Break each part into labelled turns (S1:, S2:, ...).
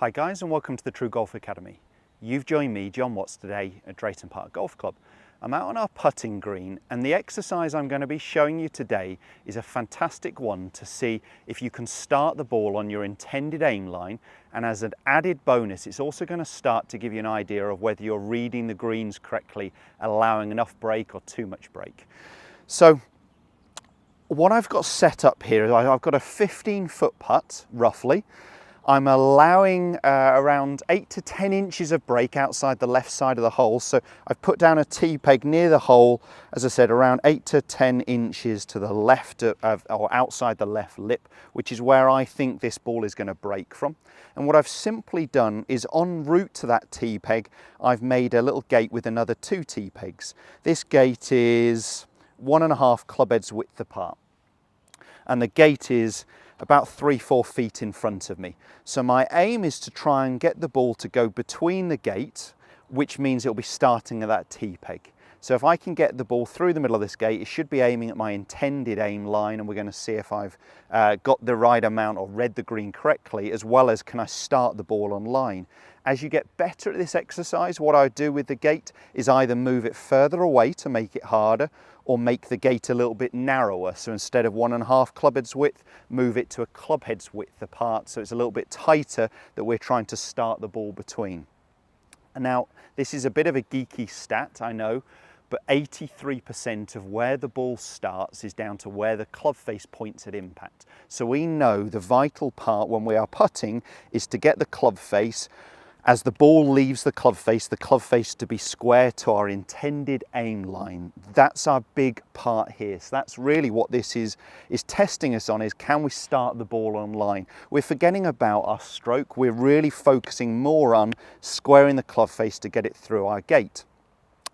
S1: Hi guys, and welcome to the TruGolf Academy. You've joined me, Jon Watts, today at Drayton Park Golf Club. I'm out on our putting green, and the exercise I'm going to be showing you today is a fantastic one to see if you can start the ball on your intended aim line, and as an added bonus it's also going to start to give you an idea of whether you're reading the greens correctly, allowing enough break or too much break. So what I've got set up here is I've got a 15-foot putt, roughly. I'm allowing around 8 to 10 inches of break outside the left side of the hole. So I've put down a tee peg near the hole, as I said, around 8 to 10 inches to the left or outside the left lip, which is where I think this ball is going to break from. And what I've simply done is, en route to that tee peg, I've made a little gate with another 2 tee pegs. This gate is 1.5 club heads width apart, and the gate is about 3-4 feet in front of me. So my aim is to try and get the ball to go between the gate, which means it'll be starting at that tee peg. So if I can get the ball through the middle of this gate, it should be aiming at my intended aim line, and we're going to see if I've got the right amount or read the green correctly, as well as can I start the ball on line. As you get better at this exercise, what I do with the gate is either move it further away to make it harder, or make the gate a little bit narrower. So instead of 1.5 club heads width, move it to a club heads width apart, so it's a little bit tighter that we're trying to start the ball between. And now, this is a bit of a geeky stat, I know, but 83% of where the ball starts is down to where the club face points at impact. So we know the vital part when we are putting is to get the club face, as the ball leaves the club face to be square to our intended aim line. That's our big part here. So that's really what this is testing us on, is can we start the ball on line? We're forgetting about our stroke. We're really focusing more on squaring the club face to get it through our gate.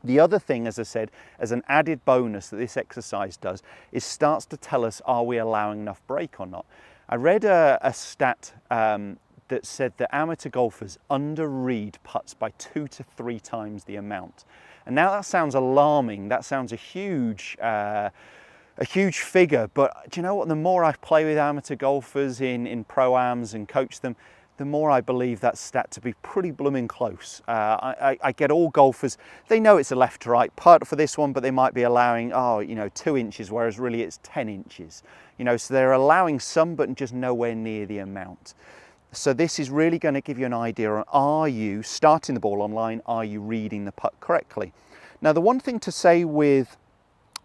S1: The other thing, as I said, as an added bonus that this exercise does, is starts to tell us, are we allowing enough break or not? I read a stat that said that amateur golfers under-read putts by 2 to 3 times the amount. And now that sounds alarming, that sounds a huge figure, but do you know what? The more I play with amateur golfers in pro-ams and coach them, the more I believe that stat to be pretty blooming close. I get all golfers, they know it's a left to right putt for this one, but they might be allowing, 2 inches, whereas really it's 10 inches. So they're allowing some, but just nowhere near the amount. So this is really going to give you an idea on, are you starting the ball on line, are you reading the putt correctly? Now, the one thing to say with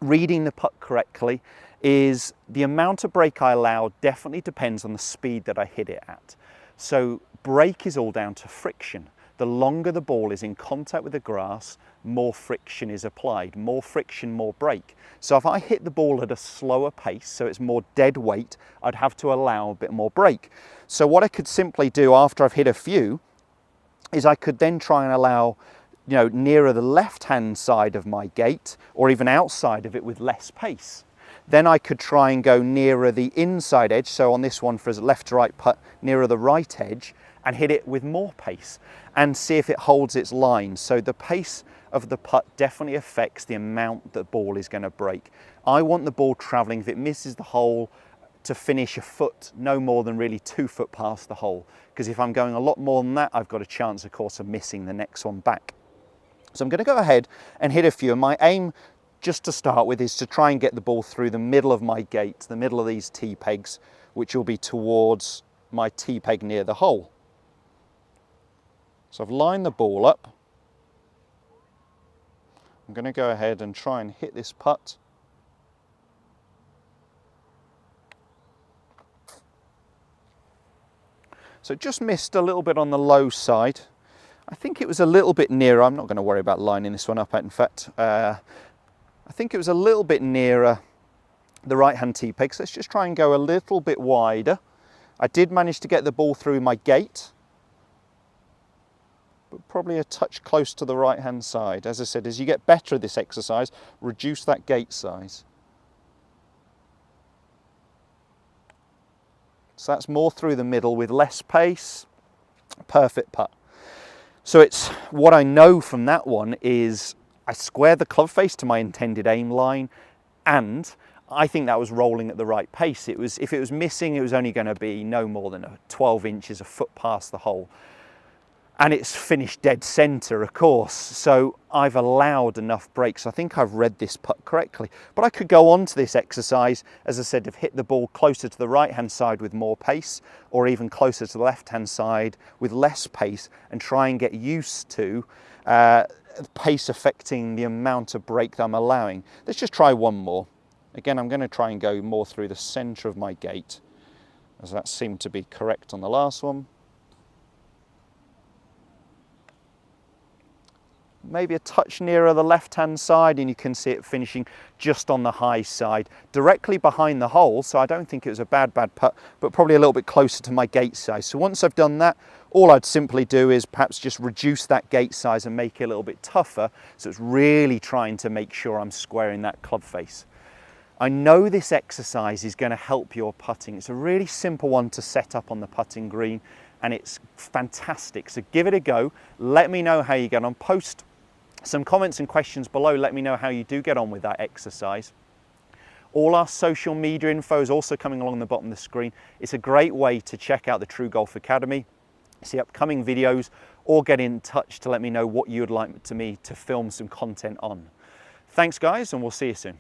S1: reading the putt correctly is the amount of break I allow definitely depends on the speed that I hit it at. So break is all down to friction. The longer the ball is in contact with the grass, more friction is applied. More friction, more break. So if I hit the ball at a slower pace, so it's more dead weight, I'd have to allow a bit more break. So what I could simply do after I've hit a few is I could then try and allow, nearer the left-hand side of my gate, or even outside of it with less pace. Then I could try and go nearer the inside edge, so on this one for a left to right putt, nearer the right edge, and hit it with more pace and see if it holds its line. So the pace of the putt definitely affects the amount the ball is going to break. I want the ball traveling, if it misses the hole, to finish a foot, no more than really 2 foot past the hole, because if I'm going a lot more than that, I've got a chance, of course, of missing the next one back. So I'm going to go ahead and hit a few, and my aim just to start with is to try and get the ball through the middle of my gate, the middle of these tee pegs, which will be towards my tee peg near the hole. So I've lined the ball up. I'm going to go ahead and try and hit this putt. So it just missed a little bit on the low side. I think it was a little bit nearer. I'm not going to worry about lining this one up, in fact. I think it was a little bit nearer the right-hand tee peg. So let's just try and go a little bit wider. I did manage to get the ball through my gate, but probably a touch close to the right-hand side. As I said, as you get better at this exercise, reduce that gate size. So that's more through the middle with less pace. Perfect putt. So it's what I know from that one is I square the club face to my intended aim line, and I think that was rolling at the right pace. If it was missing, it was only going to be no more than 12 inches, a foot past the hole. And it's finished dead center, of course. So I've allowed enough breaks. I think I've read this putt correctly. But I could go on to this exercise, as I said, to hit the ball closer to the right-hand side with more pace, or even closer to the left-hand side with less pace, and try and get used to pace affecting the amount of break that I'm allowing. Let's just try one more. Again, I'm going to try and go more through the center of my gate, as that seemed to be correct on the last one. Maybe a touch nearer the left-hand side, and you can see it finishing just on the high side, directly behind the hole. So I don't think it was a bad putt, but probably a little bit closer to my gate size. So once I've done that, all I'd simply do is perhaps just reduce that gate size and make it a little bit tougher. So it's really trying to make sure I'm squaring that club face. I know this exercise is going to help your putting. It's a really simple one to set up on the putting green, and it's fantastic. So give it a go. Let me know how you get on. Post some comments and questions below. Let me know how you do get on with that exercise. All our social media info is also coming along the bottom of the screen. It's a great way to check out the TruGolf Academy, see upcoming videos, or get in touch to let me know what you would like me to film some content on. Thanks guys, and we'll see you soon.